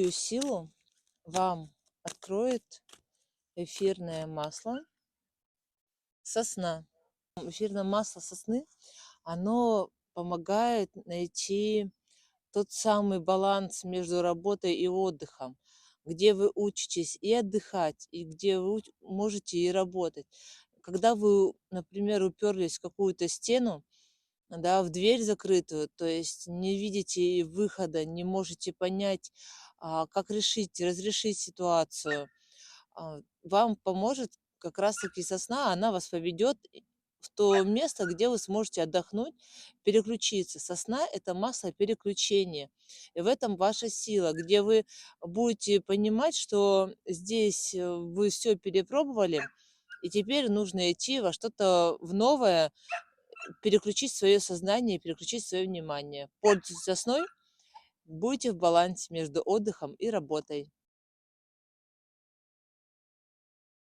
Какую силу вам откроет эфирное масло сосна? Эфирное масло сосны, оно помогает найти тот самый баланс между работой и отдыхом, где вы учитесь и отдыхать, и где вы можете и работать. Когда вы, например, уперлись в какую-то стену, да, в дверь закрытую, то есть не видите выхода, не можете понять, как решить, разрешить ситуацию, вам поможет как раз-таки сосна, она вас поведет в то место, где вы сможете отдохнуть, переключиться. Сосна– это масло переключения. И в этом ваша сила, где вы будете понимать, что здесь вы все перепробовали, и теперь нужно идти во что-то в новое, переключить свое сознание, переключить свое внимание. Пользуйтесь сосной, будьте в балансе между отдыхом и работой.